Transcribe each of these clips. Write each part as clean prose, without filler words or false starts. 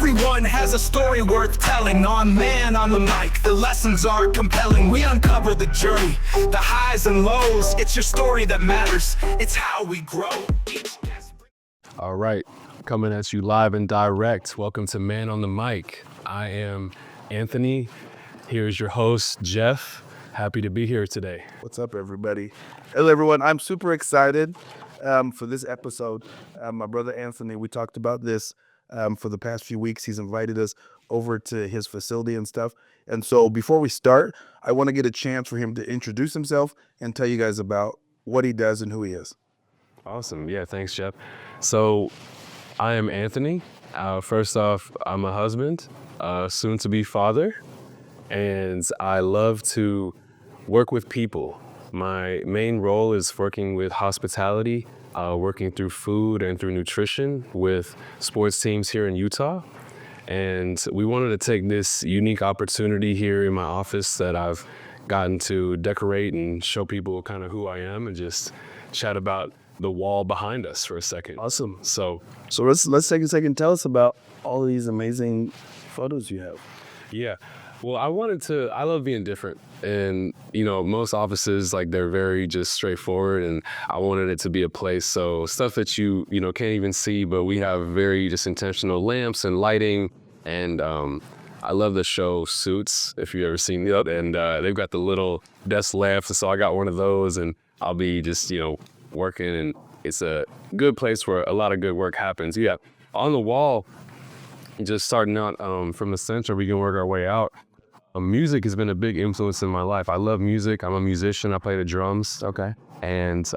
Everyone has a story worth telling. On Man on the Mic, the lessons are compelling. We uncover the journey, the highs and lows. It's your story that matters. It's how we grow. All right, coming at you live and direct. Welcome to Man on the Mic. I am Anthony. Here's your host, Jeff. Happy to be here today. What's up, everybody? Hello, everyone. I'm super excited for this episode. My brother Anthony, we talked about this for the past few weeks. He's invited us over to his facility and stuff. And so before we start, I want to get a chance for him to introduce himself and tell you guys about what he does and who he is. Awesome. Yeah, thanks, Jeff. So I am Anthony. First off, I'm a husband, soon-to-be father, and I love to work with people. My main role is working with hospitality, working through food and through nutrition with sports teams here in Utah. And we wanted to take this unique opportunity here in my office that I've gotten to decorate and show people kind of who I am and just chat about the wall behind us for a second. Awesome. So let's take a second. Tell us about all of these amazing photos you have. yeah. Well, I love being different. And, most offices, they're very just straightforward. And I wanted it to be a place. So stuff that you can't even see, but we have very just intentional lamps and lighting. And I love the show Suits, if you've ever seen it. And they've got the little desk lamps. And so I got one of those and I'll be just, working. And it's a good place where a lot of good work happens. Yeah. On the wall, just starting out from the center, we can work our way out. Music has been a big influence in my life. I love music. I'm a musician. I play the drums. Okay. And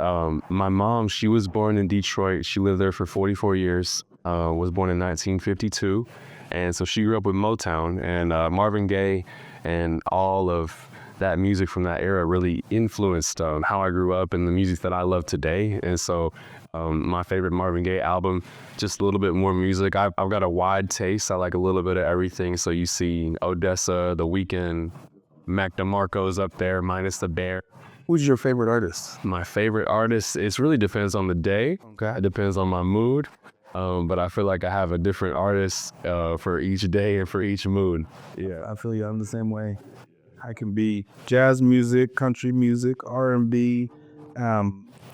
my mom, she was born in Detroit. She lived there for 44 years, was born in 1952. And so she grew up with Motown and Marvin Gaye, and all of that music from that era really influenced how I grew up and the music that I love today. And so my favorite Marvin Gaye album, just a little bit more music. I've got a wide taste. I like a little bit of everything. So you see Odessa, The Weeknd, Mac DeMarco's up there, minus the bear. Who's your favorite artist? My favorite artist, it really depends on the day. Okay. It depends on my mood. But I feel like I have a different artist for each day and for each mood. Yeah, I feel you. I'm the same way. I can be jazz music, country music, R&B,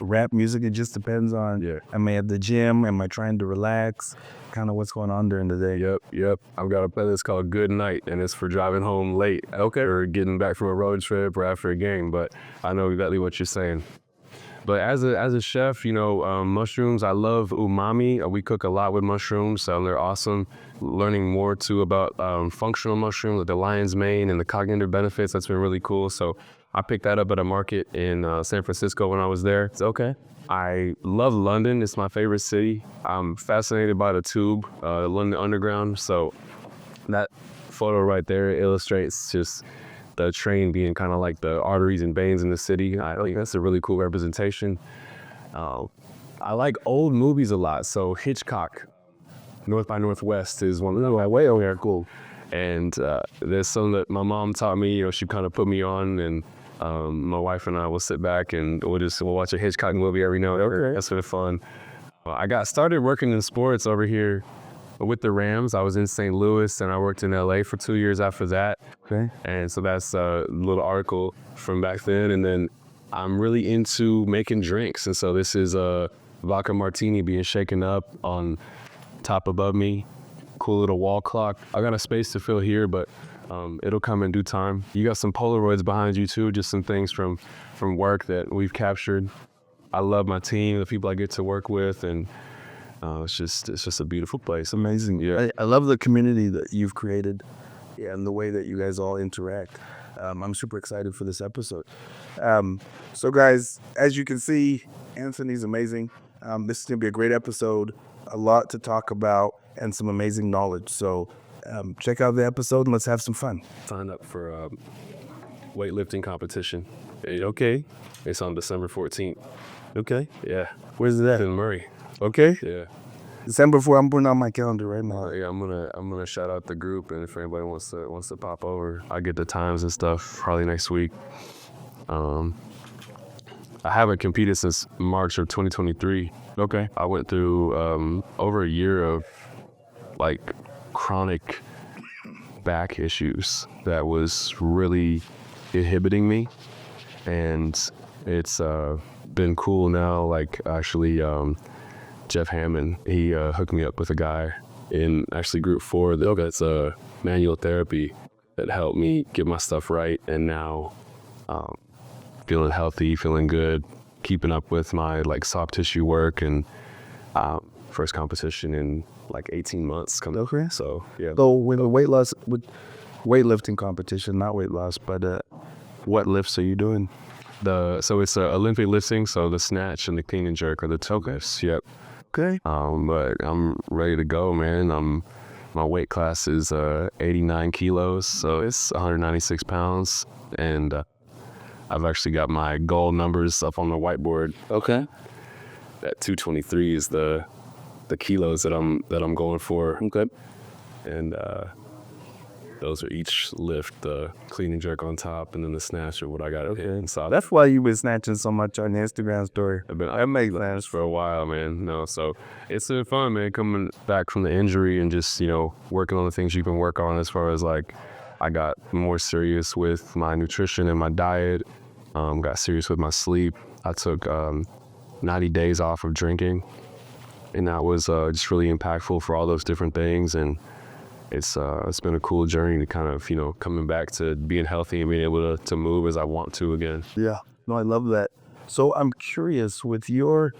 rap music. It just depends on, am I at the gym? Am I trying to relax? Kind of what's going on during the day. Yep. I've got a playlist called Good Night, and it's for driving home late. Okay. Or getting back from a road trip or after a game, but I know exactly what you're saying. But as a chef, mushrooms, I love umami. We cook a lot with mushrooms, so they're awesome. Learning more too about functional mushrooms, like the lion's mane and the cognitive benefits, that's been really cool. So I picked that up at a market in San Francisco when I was there. It's okay. I love London. It's my favorite city. I'm fascinated by the Tube, London Underground. So that photo right there illustrates just the train being kind of like the arteries and veins in the city. I think that's a really cool representation. I like old movies a lot. So Hitchcock, North by Northwest is one of them. Way over here, cool. And there's some that my mom taught me, she kind of put me on, and my wife and I will sit back and we'll watch a Hitchcock movie every now and then. Okay. That's been fun. I got started working in sports over here with the Rams. I was in St. Louis and I worked in LA for 2 years after that. Okay. And so that's a little article from back then. And then I'm really into making drinks. And so this is a vodka martini being shaken up on top above me. Cool little wall clock. I got a space to fill here, but it'll come in due time. You got some Polaroids behind you too, just some things from work that we've captured. I love my team, the people I get to work with, and it's just a beautiful place. Amazing. Yeah. I love the community that you've created and the way that you guys all interact. I'm super excited for this episode. So guys, as you can see, Anthony's amazing. This is going to be a great episode, a lot to talk about, and some amazing knowledge. So check out the episode and let's have some fun. Signed up for a weightlifting competition. Okay. It's on December 14th. Okay. Yeah. Where's it at? In Murray. Okay. Yeah. December 4th, I'm putting on my calendar right now. Yeah, I'm gonna shout out the group, and if anybody wants to pop over, I get the times and stuff probably next week. I haven't competed since March of 2023. Okay. I went through over a year of chronic back issues that was really inhibiting me. And it's been cool now. Like actually, Jeff Hammond, he hooked me up with a guy in actually group 4. It's manual therapy that helped me get my stuff right. And now feeling healthy, feeling good, keeping up with my like soft tissue work, and first competition in like 18 months coming. Okay. So yeah. So with the weightlifting competition, not weight loss, but what lifts are you doing? So it's Olympic lifting, so the snatch and the clean and jerk are the two lifts. Yep. Okay. But I'm ready to go, man. My weight class is 89 kilos, so it's 196 pounds, and I've actually got my goal numbers up on the whiteboard. Okay. That 223 is the kilos that I'm going for. Okay. And those are each lift, the clean and jerk on top, and then the snatch are what I got. Okay. So that's why you've been snatching so much on your Instagram story. That makes sense for a while, man. No, so it's been fun, man, coming back from the injury and just, working on the things you can work on as far as like, I got more serious with my nutrition and my diet, got serious with my sleep. I took 90 days off of drinking, and that was just really impactful for all those different things. And it's been a cool journey to kind of, coming back to being healthy and being able to move as I want to again. Yeah. No, I love that. So I'm curious, with your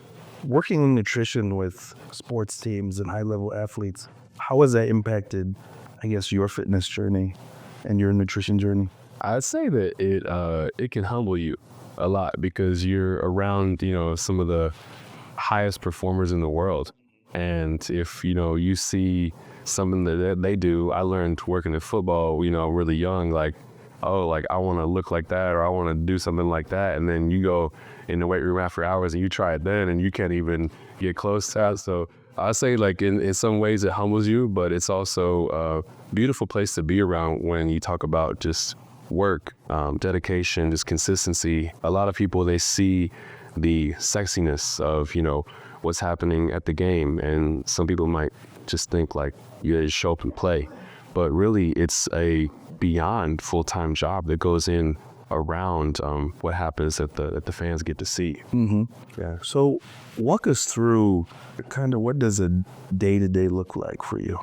working in nutrition with sports teams and high-level athletes, how has that impacted, I guess, your fitness journey and your nutrition journey? I'd say that it can humble you a lot because you're around, some of the highest performers in the world. And if, you see something that they do, I learned working in football, really young, like, oh, like I want to look like that, or I want to do something like that. And then you go in the weight room after hours and you try it then, and you can't even get close to that. So I say like in some ways it humbles you, but it's also a beautiful place to be around when you talk about just work, dedication, just consistency. A lot of people, they see the sexiness of, what's happening at the game. And some people might just think like you just show up and play, but really it's a beyond full-time job that goes in around what happens that the fans get to see. Mm-hmm. Yeah. So walk us through kind of what does a day-to-day look like for you?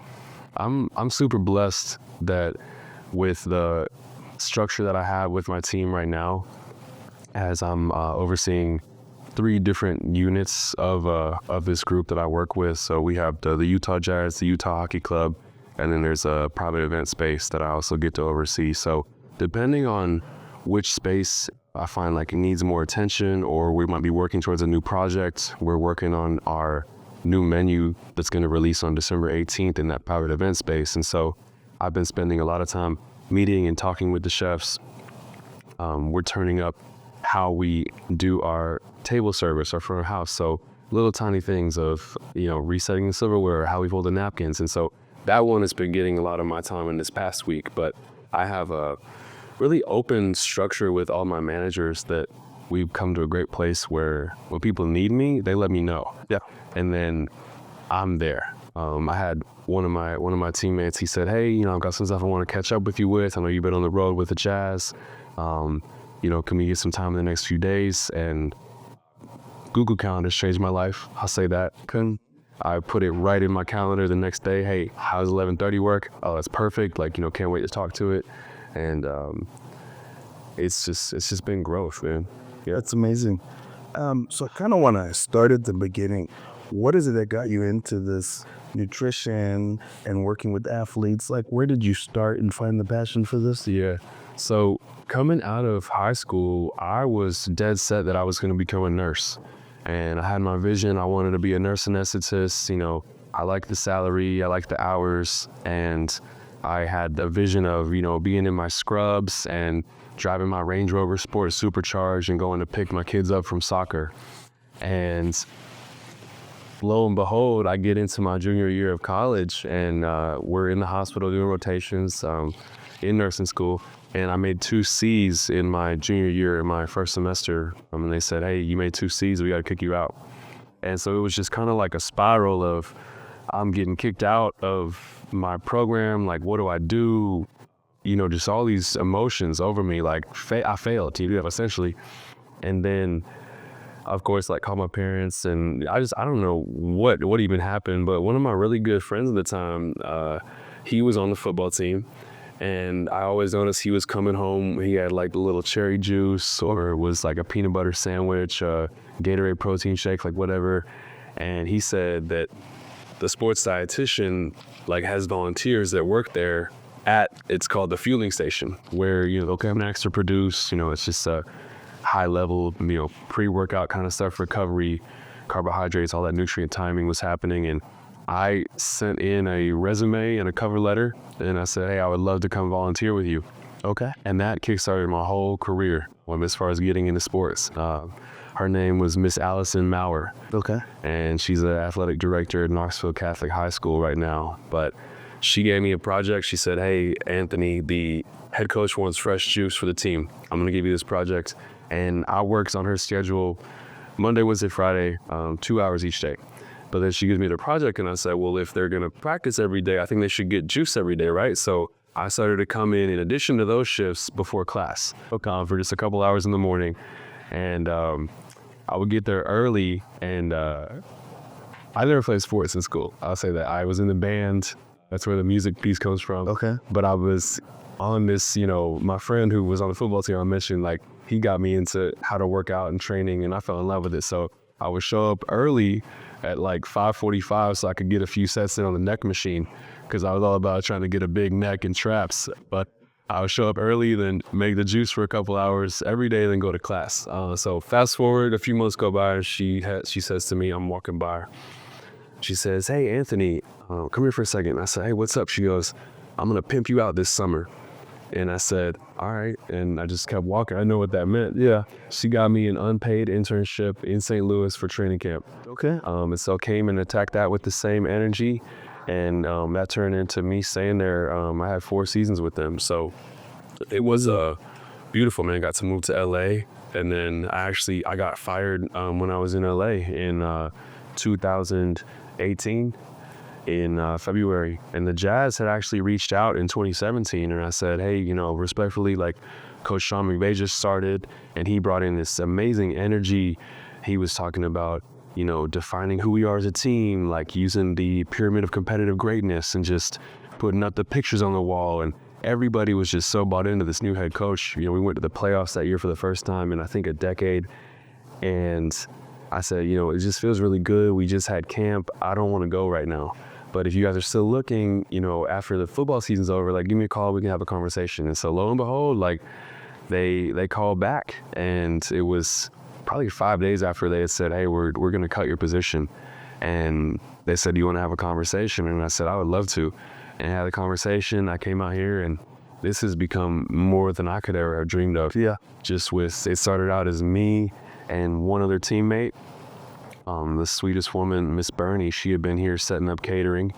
I'm super blessed that with the structure that I have with my team right now, as I'm overseeing 3 different units of this group that I work with. So we have the Utah Jazz, the Utah Hockey Club, and then there's a private event space that I also get to oversee. So depending on which space I find like it needs more attention, or we might be working towards a new project, we're working on our new menu that's going to release on December 18th in that private event space. And so I've been spending a lot of time meeting and talking with the chefs. We're turning up how we do our table service, our front of house. So little tiny things of, resetting the silverware, how we fold the napkins. And so that one has been getting a lot of my time in this past week, but I have a really open structure with all my managers that we've come to a great place where when people need me, they let me know. Yeah. And then I'm there. I had one of my teammates, he said, hey, I've got some stuff I want to catch up with you with. I know you've been on the road with the Jazz. Can we get some time in the next few days? And Google Calendars changed my life. I'll say that. I put it right in my calendar the next day. Hey, how's 11:30 work? Oh, that's perfect. Like, can't wait to talk to it. And it's just been growth, man. Yeah, that's amazing. So I kind of want to start at the beginning. What is it that got you into this nutrition and working with athletes? Like, where did you start and find the passion for this? Yeah. So coming out of high school, I was dead set that I was going to become a nurse. And I had my vision. I wanted to be a nurse anesthetist. I like the salary, I like the hours. And I had the vision of, being in my scrubs and driving my Range Rover Sport Supercharged and going to pick my kids up from soccer. And lo and behold, I get into my junior year of college, and we're in the hospital doing rotations in nursing school. And I made 2 C's in my junior year, in my first semester. And they said, hey, you made 2 C's, we got to kick you out. And so it was just kind of like a spiral of, I'm getting kicked out of my program. Like, what do I do? You know, just all these emotions over me. Like, I failed TDF essentially. And then, of course, like, called my parents, and I don't know what even happened, but one of my really good friends at the time, he was on the football team. And I always noticed he was coming home. He had like a little cherry juice, or it was like a peanut butter sandwich, Gatorade protein shake, like whatever. And he said that the sports dietitian like has volunteers that work there it's called the fueling station, where, you know, they'll come next to produce, you know, it's just a high level, you know, pre-workout kind of stuff, recovery, carbohydrates, all that nutrient timing was happening. And I sent in a resume and a cover letter, and I said, hey, I would love to come volunteer with you. Okay. And that kickstarted my whole career as far as getting into sports. Her name was Miss Allison Maurer. Okay. And she's an athletic director at Knoxville Catholic High School right now. But she gave me a project. She said, hey, Anthony, the head coach wants fresh juice for the team. I'm going to give you this project. And I worked on her schedule Monday, Wednesday, Friday, 2 hours each day. But then she gives me the project, and I said, well, if they're going to practice every day, I think they should get juice every day, right? So I started to come in addition to those shifts before class, for just a couple hours in the morning. And I would get there early, and I never played sports in school. I'll say that. I was in the band. That's where the music piece comes from. Okay. But I was on this, you know, my friend who was on the football team I mentioned, like, he got me into how to work out and training, and I fell in love with it. So I would show up early at like 5:45 so I could get a few sets in on the neck machine, because I was all about trying to get a big neck and traps. But I would show up early, then make the juice for a couple hours every day, then go to class. So fast forward, a few months go by, and she says to me, I'm walking by her. She says, hey, Anthony, come here for a second. I said, hey, what's up? She goes, I'm going to pimp you out this summer. And I said, all right. And I just kept walking. I know what that meant. Yeah. She got me an unpaid internship in St. Louis for training camp. Okay. And so came and attacked that with the same energy. And that turned into me staying there. I had 4 seasons with them. So it was beautiful, man. Got to move to LA. And then I got fired when I was in LA in 2018. In February, and the Jazz had actually reached out in 2017, and I said, hey, you know, respectfully, like, Coach Sean McVay just started, and he brought in this amazing energy. He was talking about, you know, defining who we are as a team, like using the pyramid of competitive greatness and just putting up the pictures on the wall, and everybody was just so bought into this new head coach. You know, we went to the playoffs that year for the first time in, I think, a decade, and I said, you know, it just feels really good. We just had camp. I don't want to go right now. But if you guys are still looking, you know, after the football season's over, like, give me a call, we can have a conversation. And so lo and behold, like, they called back, and it was probably 5 days after they had said, hey, we're going to cut your position. And they said, do you want to have a conversation? And I said, I would love to. And had a conversation. I came out here, and this has become more than I could ever have dreamed of. Yeah. It started out as me and one other teammate. The sweetest woman, Miss Bernie, she had been here setting up catering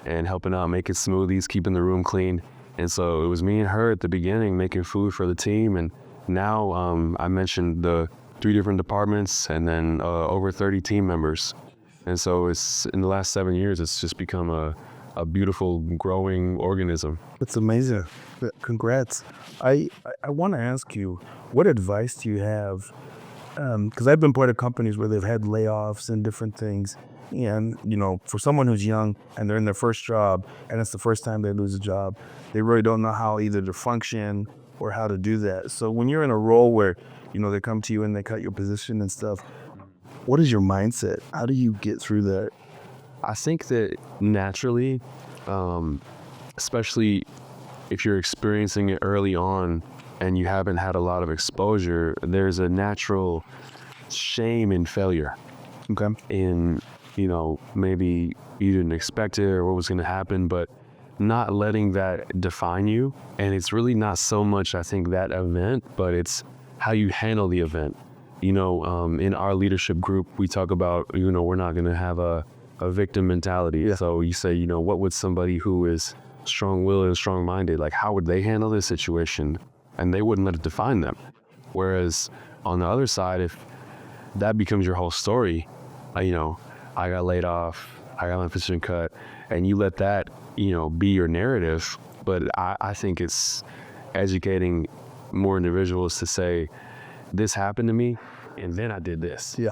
and helping out, making smoothies, keeping the room clean. And so it was me and her at the beginning making food for the team. And now I mentioned the 3 different departments, and then over 30 team members. And so it's in the last 7 years, it's just become a beautiful, growing organism. That's amazing. Congrats. I want to ask you, what advice do you have? Because I've been part of companies where they've had layoffs and different things. And, you know, for someone who's young and they're in their first job and it's the first time they lose a job, they really don't know how either to function or how to do that. So when you're in a role where, you know, they come to you and they cut your position and stuff, what is your mindset? How do you get through that? I think that naturally, especially if you're experiencing it early on and you haven't had a lot of exposure, there's a natural shame in failure. Okay. In, you know, maybe you didn't expect it or what was going to happen, but not letting that define you. And it's really not so much, I think, that event, but it's how you handle the event. You know, in our leadership group, we talk about, you know, we're not going to have a victim mentality. Yeah. So you say, you know, what would somebody who is strong-willed and strong-minded, like, how would they handle this situation? And they wouldn't let it define them. Whereas on the other side, if that becomes your whole story, you know, I got laid off, High Island Fishing Cut, and you let that, be your narrative. But I think it's educating more individuals to say, this happened to me, and then I did this. Yeah.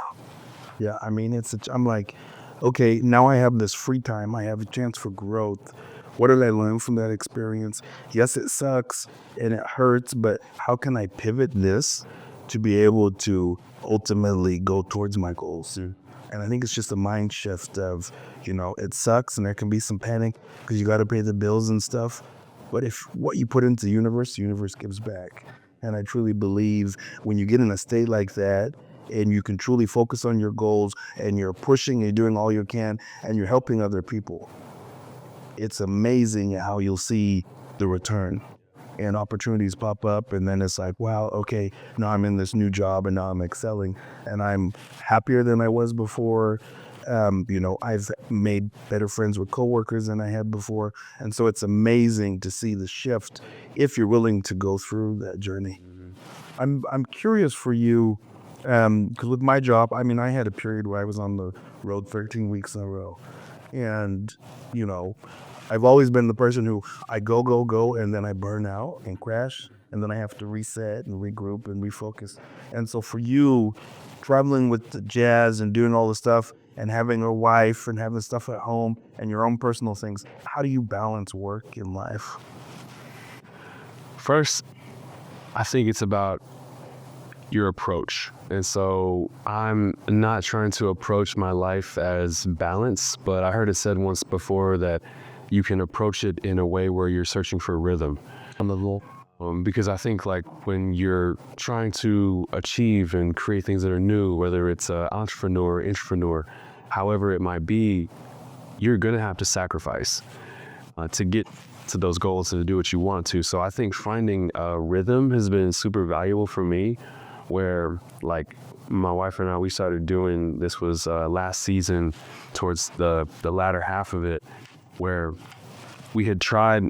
Yeah. I mean, I'm like, okay, now I have this free time. I have a chance for growth. What did I learn from that experience? Yes, it sucks and it hurts, but how can I pivot this to be able to ultimately go towards my goals? And I think it's just a mind shift of, it sucks and there can be some panic because you got to pay the bills and stuff. But if what you put into the universe gives back. And I truly believe when you get in a state like that and you can truly focus on your goals and you're pushing and you're doing all you can and you're helping other people, it's amazing how you'll see the return and opportunities pop up. And then it's like, wow, okay, now I'm in this new job and now I'm excelling and I'm happier than I was before. I've made better friends with coworkers than I had before. And so it's amazing to see the shift if you're willing to go through that journey. I'm curious for you, because with my job, I mean, I had a period where I was on the road 13 weeks in a row. And, I've always been the person who I go, and then I burn out and crash. And then I have to reset and regroup and refocus. And so for you, traveling with the jazz and doing all the stuff and having a wife and having stuff at home and your own personal things, how do you balance work and life? First, I think it's about your approach. And so I'm not trying to approach my life as balance, but I heard it said once before that you can approach it in a way where you're searching for rhythm. Because I think like when you're trying to achieve and create things that are new, whether it's an entrepreneur, intrapreneur, however it might be, you're gonna have to sacrifice to get to those goals and to do what you want to. So I think finding a rhythm has been super valuable for me, where like my wife and I, we started doing, this was last season towards the latter half of it, where we had tried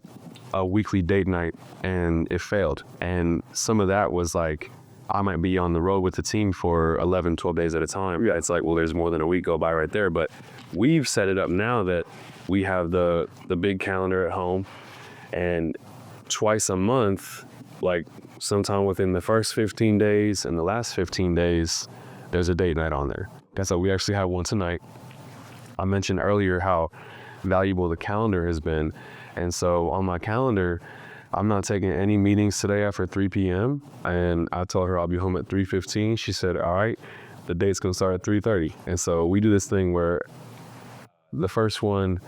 a weekly date night and it failed. And some of that was like, I might be on the road with the team for 11, 12 days at a time. Yeah, it's like, well, there's more than a week go by right there. But we've set it up now that we have the big calendar at home, and twice a month, like sometime within the first 15 days and the last 15 days, there's a date night on there. That's how we actually have one tonight. I mentioned earlier how valuable the calendar has been. And so on my calendar, I'm not taking any meetings today after 3 p.m. And I told her I'll be home at 3:15. She said, all right, the date's gonna start at 3:30. And so we do this thing where the first one,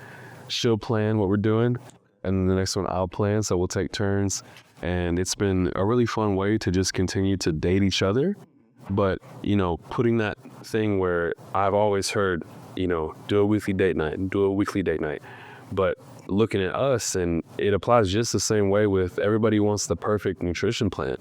she'll plan what we're doing, and the next one I'll plan. So we'll take turns. And it's been a really fun way to just continue to date each other. But, putting that thing where I've always heard, do a weekly date night. But looking at us, and it applies just the same way with everybody wants the perfect nutrition plan.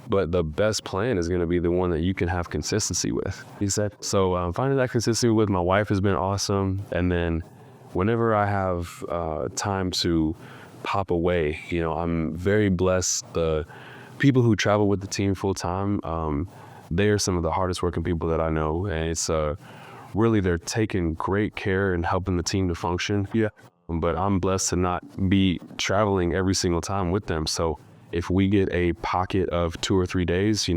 But the best plan is going to be the one that you can have consistency with. Exactly. So finding that consistency with my wife has been awesome. And then whenever I have time to pop away, I'm very blessed. The people who travel with the team full time, they are some of the hardest working people that I know. And it's really, they're taking great care and helping the team to function. Yeah. But I'm blessed to not be traveling every single time with them. So if we get a pocket of 2 or 3 days,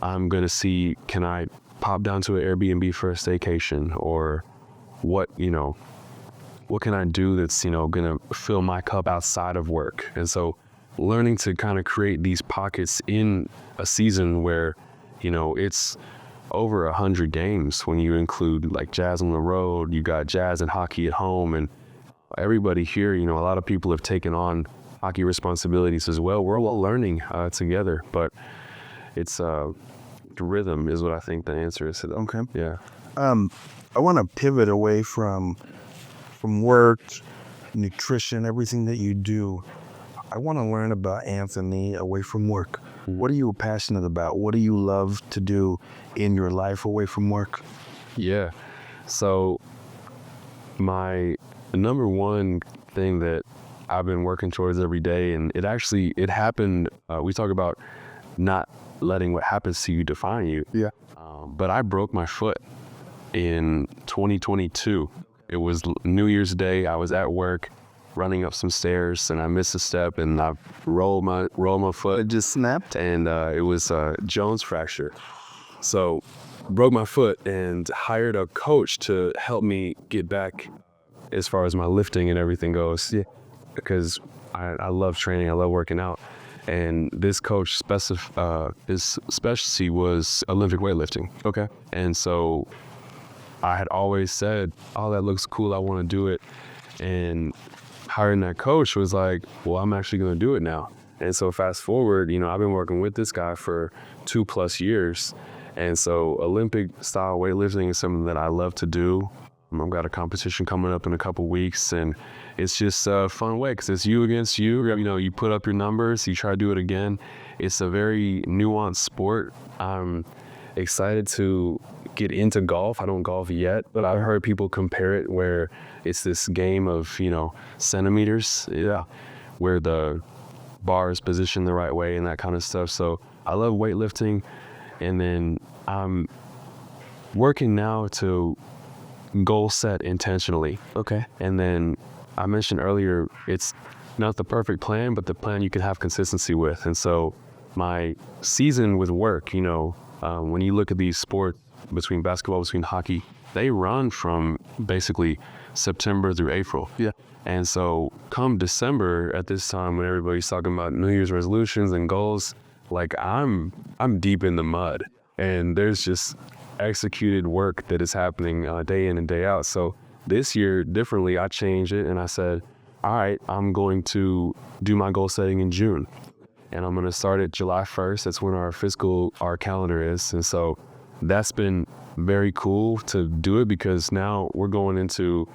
I'm going to see, can I pop down to an Airbnb for a staycation, or what can I do that's, going to fill my cup outside of work? And so learning to kind of create these pockets in a season where, it's over 100 games when you include like jazz on the road, you got jazz and hockey at home, and everybody here, a lot of people have taken on hockey responsibilities as well. We're all learning together, but it's rhythm is what I think the answer is to that. Okay. Yeah. I want to pivot away from work, nutrition, everything that you do. I want to learn about Anthony away from work. What are you passionate about? What do you love to do in your life away from work? Yeah. So my number one thing that I've been working towards every day, and it happened, we talk about not letting what happens to you define you. Yeah. But I broke my foot in 2022. It was New Year's Day. I was at work running up some stairs and I missed a step and I rolled my foot. It just snapped. And it was a Jones fracture. So broke my foot and hired a coach to help me get back as far as my lifting and everything goes. Yeah. Because I love training, I love working out. And this coach, his specialty was Olympic weightlifting. Okay. And so I had always said, oh, that looks cool, I want to do it. And hiring that coach was like, well, I'm actually going to do it now. And so fast forward, I've been working with this guy for 2+ years. And so Olympic style weightlifting is something that I love to do. I've got a competition coming up in a couple weeks, and it's just a fun way because it's you against you. You put up your numbers, you try to do it again. It's a very nuanced sport. I'm excited to get into golf. I don't golf yet, but I've heard people compare it where it's this game of, centimeters. Yeah. Where the bar is positioned the right way and that kind of stuff. So I love weightlifting. And then I'm working now to goal set intentionally. Okay. And then I mentioned earlier, it's not the perfect plan, but the plan you can have consistency with. And so my season with work, when you look at these sports between basketball, between hockey, they run from basically September through April. Yeah. And so come December at this time when everybody's talking about New Year's resolutions and goals, like I'm deep in the mud and there's just executed work that is happening day in and day out. So this year, differently, I changed it and I said, all right, I'm going to do my goal setting in June. And I'm going to start it July 1st. That's when our calendar is. And so that's been very cool to do it because now we're going into,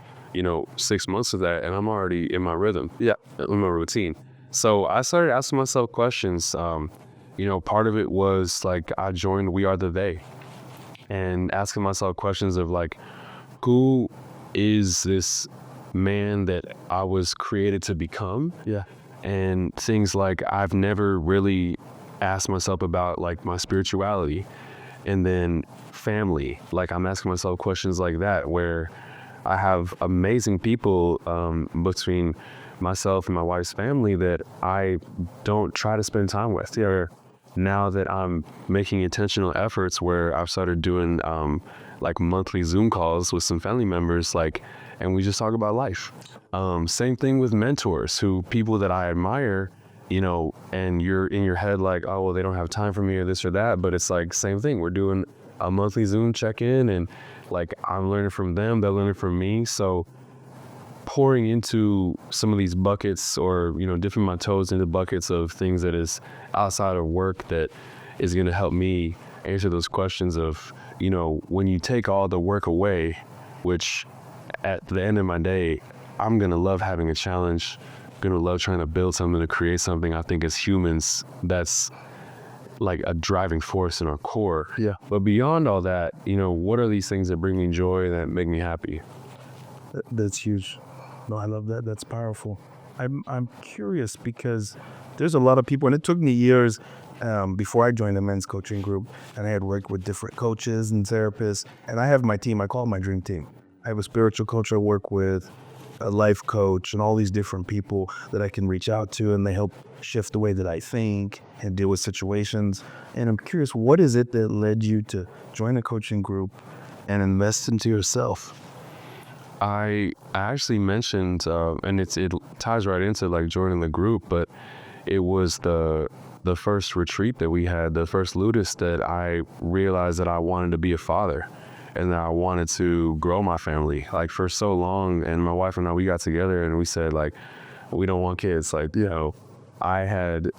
6 months of that and I'm already in my rhythm. Yeah. In my routine. So I started asking myself questions. Part of it was like I joined We Are the They and asking myself questions of like, who is this man that I was created to become? Yeah. And things like I've never really asked myself about like my spirituality and then family. Like I'm asking myself questions like that where I have amazing people between myself and my wife's family that I don't try to spend time with. Now that I'm making intentional efforts where I've started doing like monthly Zoom calls with some family members, and we just talk about life. Same thing with mentors, people that I admire, and you're in your head like, oh, well, they don't have time for me or this or that. But it's like, same thing. We're doing a monthly Zoom check-in and like I'm learning from them, they're learning from me. So pouring into some of these buckets or, dipping my toes into buckets of things that is outside of work that is going to help me answer those questions of, when you take all the work away, which at the end of my day, I'm going to love having a challenge, going to love trying to build something, to create something. I think as humans, that's like a driving force in our core. Yeah. But beyond all that, what are these things that bring me joy, that make me happy? That's huge. No, I love that. That's powerful. I'm curious because there's a lot of people, and it took me years before I joined the men's coaching group, and I had worked with different coaches and therapists, and I have my team. I call it my dream team. I have a spiritual coach I work with, a life coach, and all these different people that I can reach out to, and they help shift the way that I think and deal with situations. And I'm curious, what is it that led you to join a coaching group and invest into yourself? I actually mentioned, and it ties right into like joining the group, but it was the first retreat that we had, the first Ludus, that I realized that I wanted to be a father and that I wanted to grow my family. Like for so long, and my wife and I, we got together and we said like, we don't want kids. Like, I had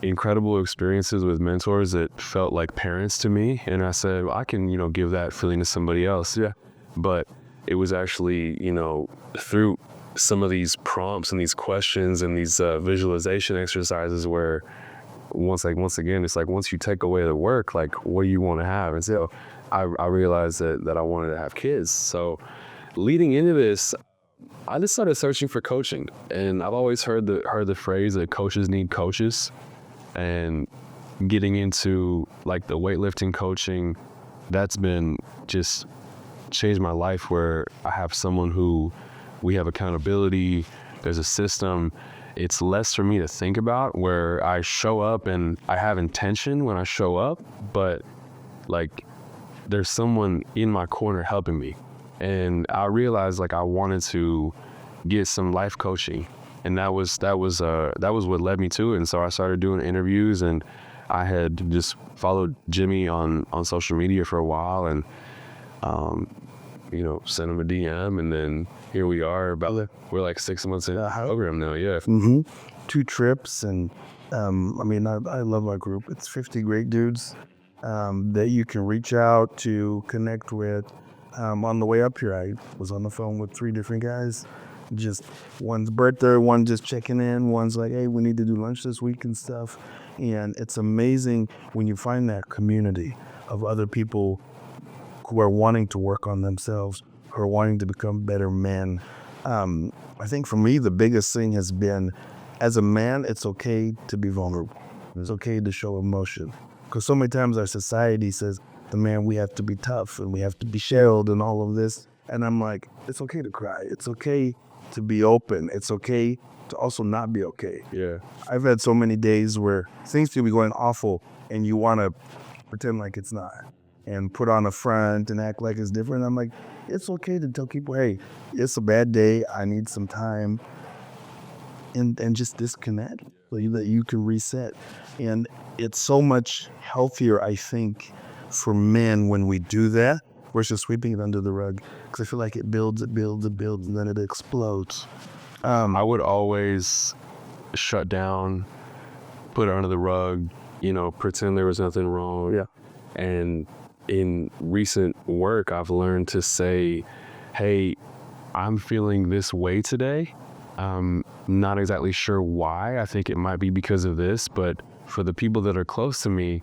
incredible experiences with mentors that felt like parents to me. And I said, well, I can, give that feeling to somebody else. Yeah. But it was actually, through some of these prompts and these questions and these visualization exercises where once again, it's like, once you take away the work, like, what do you want to have? And so I realized that I wanted to have kids. So leading into this, I just started searching for coaching. And I've always heard the phrase that coaches need coaches. And getting into like the weightlifting coaching, that's been just changed my life where I have someone who we have accountability, there's a system. It's less for me to think about, where I show up and I have intention when I show up, but like there's someone in my corner helping me. And I realized like I wanted to get some life coaching, and that was what led me to it. And so I started doing interviews, and I had just followed Jimmy on social media for a while, and sent him a DM, and then here we are. We're like 6 months into the program now. Yeah. 2 trips, and I love our group. It's 50 great dudes that you can reach out to, connect with. On the way up here, I was on the phone with 3 different guys. Just one's birthday, one just checking in, one's like, hey, we need to do lunch this week and stuff. And it's amazing when you find that community of other people who are wanting to work on themselves, who are wanting to become better men. I think for me, the biggest thing has been, as a man, it's okay to be vulnerable. It's okay to show emotion. Because so many times our society says, the man, we have to be tough and we have to be shelled and all of this. And I'm like, it's okay to cry. It's okay to be open. It's okay to also not be okay. Yeah. I've had so many days where things can be going awful and you want to pretend like it's not and put on a front and act like it's different. I'm like, it's okay to tell people, hey, it's a bad day. I need some time, and just disconnect so that you can reset. And it's so much healthier, I think, for men when we do that versus sweeping it under the rug, because I feel like it builds, and then it explodes. I would always shut down, put it under the rug, pretend there was nothing wrong. Yeah. And in recent work, I've learned to say, hey, I'm feeling this way today. I'm not exactly sure why. I think it might be because of this, but for the people that are close to me,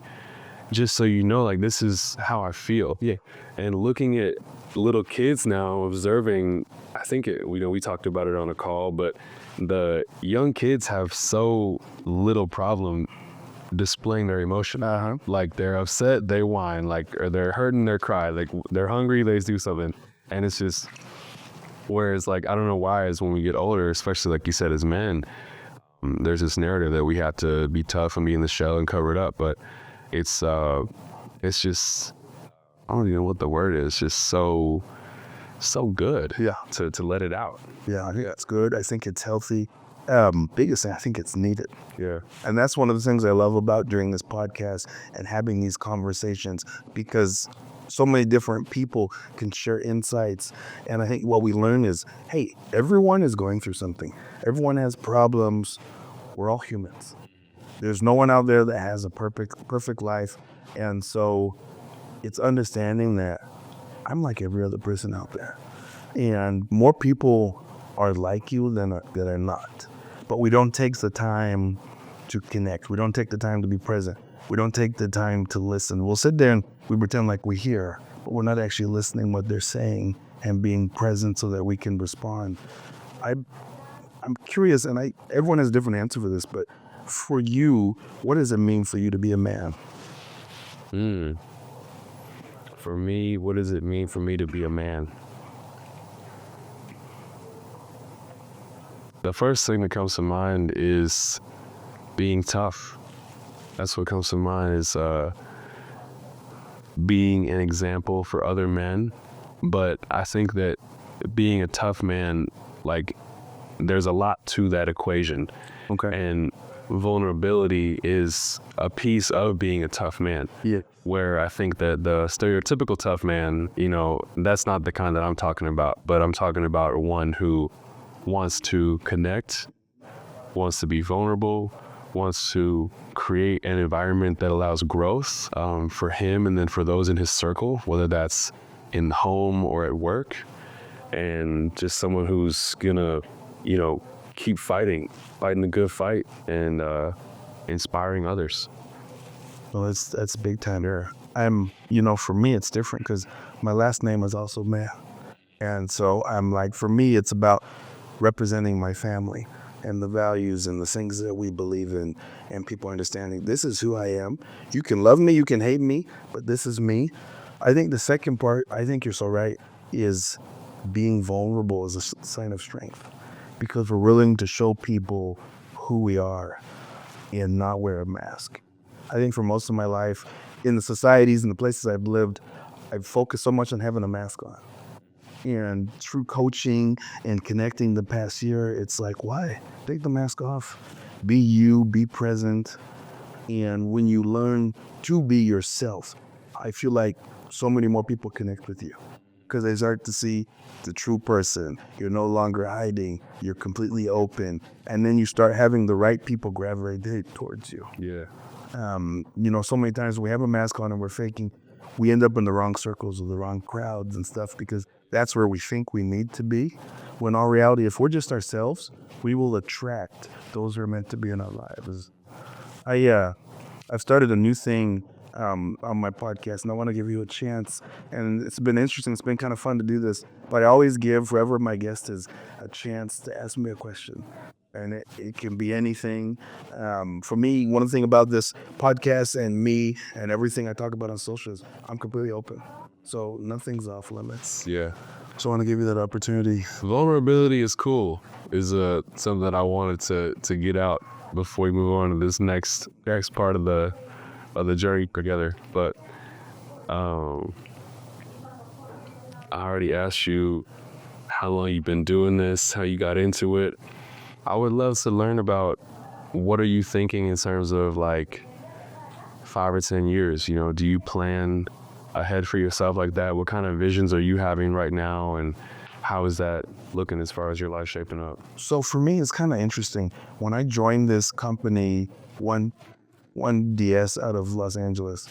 just so you know, like, this is how I feel. Yeah. And looking at little kids now, observing, I think we talked about it on a call, but the young kids have so little problem displaying their emotion. Like, they're upset, they whine, like, or they're hurting, they cry, like, they're hungry, they do something. And it's just, whereas, like, I don't know why, is when we get older, especially like you said, as men, there's this narrative that we have to be tough and be in the shell and cover it up. But it's just, I don't even know what the word is, just so good. Yeah. To let it out. Yeah, I think that's good. I think it's healthy. Biggest thing, I think it's needed. Yeah. And that's one of the things I love about doing this podcast and having these conversations, because so many different people can share insights. And I think what we learn is, hey, everyone is going through something. Everyone has problems. We're all humans. There's no one out there that has a perfect life. And so it's understanding that I'm like every other person out there. And more people are like you than are not. But we don't take the time to connect. We don't take the time to be present. We don't take the time to listen. We'll sit there and we pretend like we hear, but we're not actually listening what they're saying and being present so that we can respond. I'm curious, and everyone has a different answer for this, but for you, what does it mean for you to be a man? For me, what does it mean for me to be a man? The first thing that comes to mind is being tough. That's what comes to mind, is being an example for other men. But I think that being a tough man, like, there's a lot to that equation. Okay. And vulnerability is a piece of being a tough man. Yeah. Where I think that the stereotypical tough man, that's not the kind that I'm talking about. But I'm talking about one who wants to connect, wants to be vulnerable, wants to create an environment that allows growth for him and then for those in his circle, whether that's in home or at work. And just someone who's gonna, keep fighting the good fight and inspiring others. Well, that's big time there. For me, it's different because my last name is also Man. And so I'm like, for me, it's about representing my family and the values and the things that we believe in, and people understanding this is who I am. You can love me, you can hate me, but this is me. I think the second part, I think you're so right. is being vulnerable is a sign of strength, because we're willing to show people who we are and not wear a mask. I think for most of my life, in the societies and the places I've lived, I've focused so much on having a mask on. And through coaching and connecting the past year, it's like, why? Take the mask off. Be you, be present. And when you learn to be yourself, I feel like so many more people connect with you because they start to see the true person. You're no longer hiding. You're completely open. And then you start having the right people gravitate towards you. Yeah. So many times we have a mask on and we're faking. We end up in the wrong circles or the wrong crowds and stuff because that's where we think we need to be. When in all reality, if we're just ourselves, we will attract those who are meant to be in our lives. I've started a new thing on my podcast, and I want to give you a chance. And it's been interesting. It's been kind of fun to do this. But I always give whoever my guest is a chance to ask me a question. And it can be anything. For me, one thing about this podcast and me and everything I talk about on social is I'm completely open. So nothing's off limits. Yeah. So I want to give you that opportunity. Vulnerability is cool. Is something that I wanted to get out before we move on to this next part of the journey together. But I already asked you how long you've been doing this, how you got into it. I would love to learn about what are you thinking in terms of like 5 or 10 years. Do you plan ahead for yourself like that? What kind of visions are you having right now, and how is that looking as far as your life shaping up? So for me, it's kind of interesting. When I joined this company, one DS out of Los Angeles,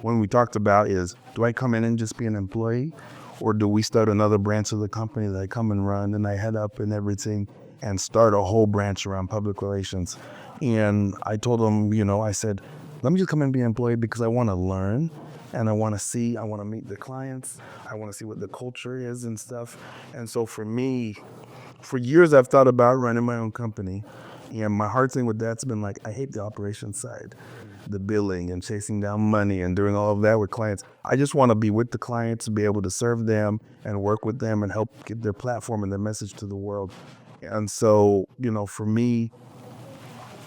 when we talked about is, do I come in and just be an employee, or do we start another branch of the company that I come and run and I head up and everything and start a whole branch around public relations? And I told them, I said, let me just come and be an employee because I want to learn and I want to meet the clients. I want to see what the culture is and stuff. And so for me, for years I've thought about running my own company. And my hard thing with that's been like, I hate the operations side, the billing and chasing down money and doing all of that with clients. I just want to be with the clients, be able to serve them and work with them and help get their platform and their message to the world. And so, for me,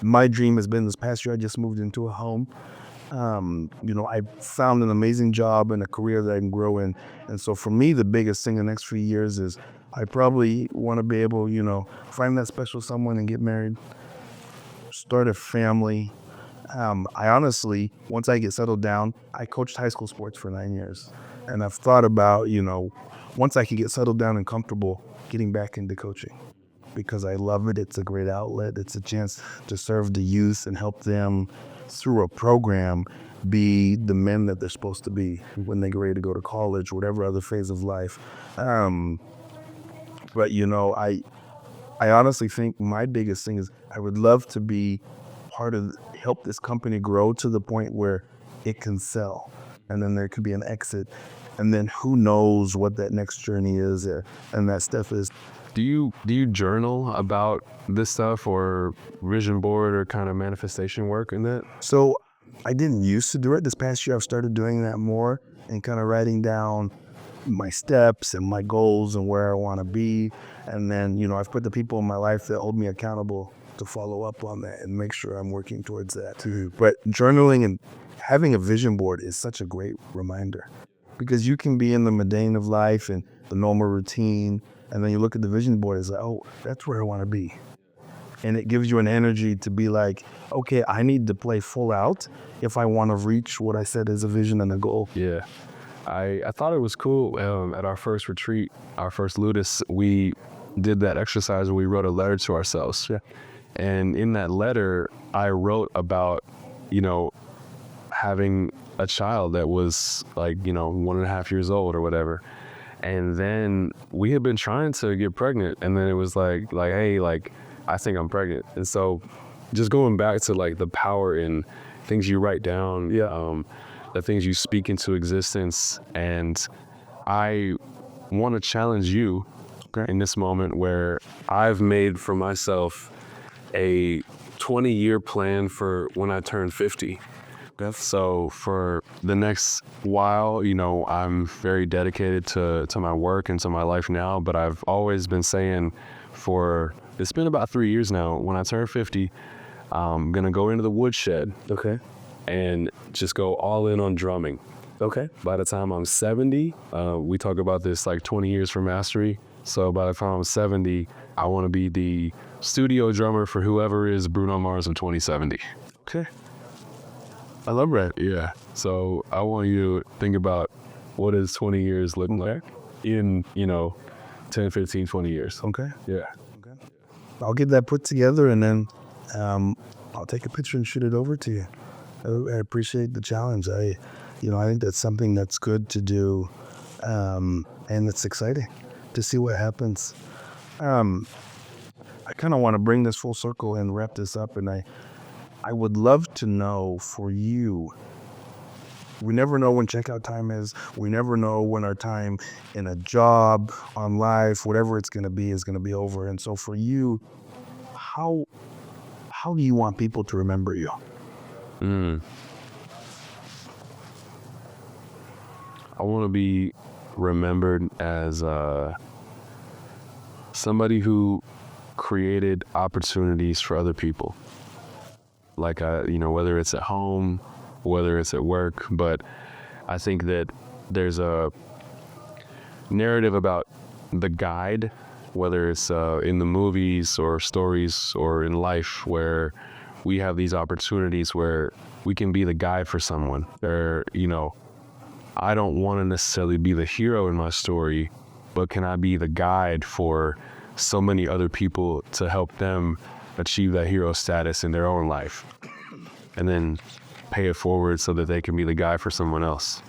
my dream has been this past year, I just moved into a home. I found an amazing job and a career that I can grow in. And so for me, the biggest thing in the next few years is I probably want to be able, find that special someone and get married, start a family. I honestly, once I get settled down, I coached high school sports for 9 years. And I've thought about, once I can get settled down and comfortable, getting back into coaching. Because I love it. It's a great outlet. It's a chance to serve the youth and help them through a program be the men that they're supposed to be when they get ready to go to college, whatever other phase of life. But I honestly think my biggest thing is I would love to be help this company grow to the point where it can sell, and then there could be an exit, and then who knows what that next journey is, and that stuff is. Do you journal about this stuff, or vision board, or kind of manifestation work in that? So I didn't used to do it. This past year I've started doing that more and kind of writing down my steps and my goals and where I want to be. And then, I've put the people in my life that hold me accountable to follow up on that and make sure I'm working towards that too. But journaling and having a vision board is such a great reminder, because you can be in the mundane of life and the normal routine, and then you look at the vision board, it's like, oh, that's where I want to be. And it gives you an energy to be like, okay, I need to play full out if I want to reach what I said is a vision and a goal. Yeah. I thought it was cool. At our first retreat, our first Ludus, we did that exercise where we wrote a letter to ourselves. Yeah. And in that letter, I wrote about, having a child that was like, 1.5 years old or whatever. And then we had been trying to get pregnant, and then it was like, hey, I think I'm pregnant. And so just going back to like the power in things you write down, the things you speak into existence. And I want to challenge you in this moment where I've made for myself a 20-year plan for when I turn 50. So for the next while, you know, I'm very dedicated to my work and to my life now, but I've always been saying it's been about 3 years now, when I turn 50, I'm going to go into the woodshed. Okay. And just go all in on drumming. Okay. By the time I'm 70, we talk about this like 20 years for mastery. So by the time I'm 70, I want to be the studio drummer for whoever is Bruno Mars in 2070. Okay. I love that. Yeah. So I want you to think about what is 20 years looking like in, 10, 15, 20 years. Okay. Yeah. Okay. I'll get that put together, and then I'll take a picture and shoot it over to you. I appreciate the challenge. I think that's something that's good to do, and it's exciting to see what happens. I kind of want to bring this full circle and wrap this up, and I would love to know for you. We never know when checkout time is. We never know when our time in a job, on life, whatever it's going to be, is going to be over. And so for you, how do you want people to remember you? I want to be remembered as somebody who created opportunities for other people. Like, whether it's at home, whether it's at work, but I think that there's a narrative about the guide, whether it's in the movies or stories or in life, where we have these opportunities where we can be the guide for someone. Or, I don't want to necessarily be the hero in my story, but can I be the guide for so many other people to help them achieve that hero status in their own life, and then pay it forward so that they can be the guide for someone else.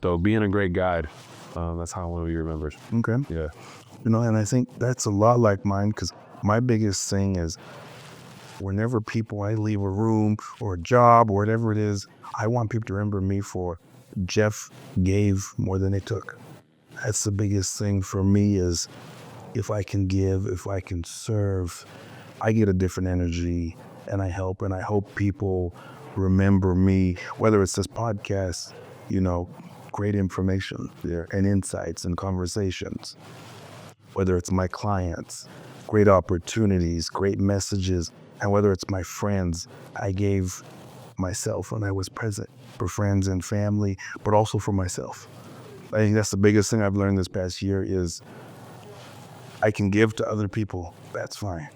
So being a great guide, that's how I want to be remembered. Okay. Yeah. And I think that's a lot like mine, because my biggest thing is whenever I leave a room or a job or whatever it is, I want people to remember me for Jeff gave more than they took. That's the biggest thing for me, is if I can give, if I can serve, I get a different energy, and I help, and I hope people remember me, whether it's this podcast, great information there and insights and conversations, whether it's my clients, great opportunities, great messages, and whether it's my friends. I gave myself when I was present for friends and family, but also for myself. I think that's the biggest thing I've learned this past year is I can give to other people, that's fine.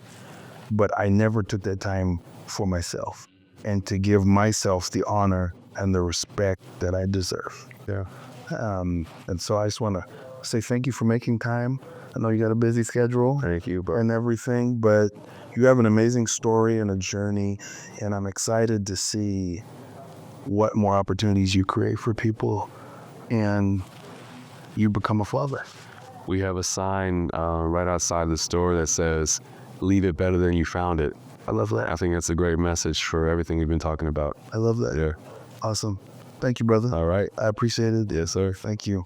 But I never took that time for myself and to give myself the honor and the respect that I deserve. Yeah. And so I just want to say thank you for making time. I know you got a busy schedule. Thank you, bro. And everything, but you have an amazing story and a journey, and I'm excited to see what more opportunities you create for people and you become a father. We have a sign right outside the store that says, "Leave it better than you found it." I love that. I think that's a great message for everything we've been talking about. I love that. Yeah. Awesome. Thank you, brother. All right. I appreciate it. Yes, sir. Thank you.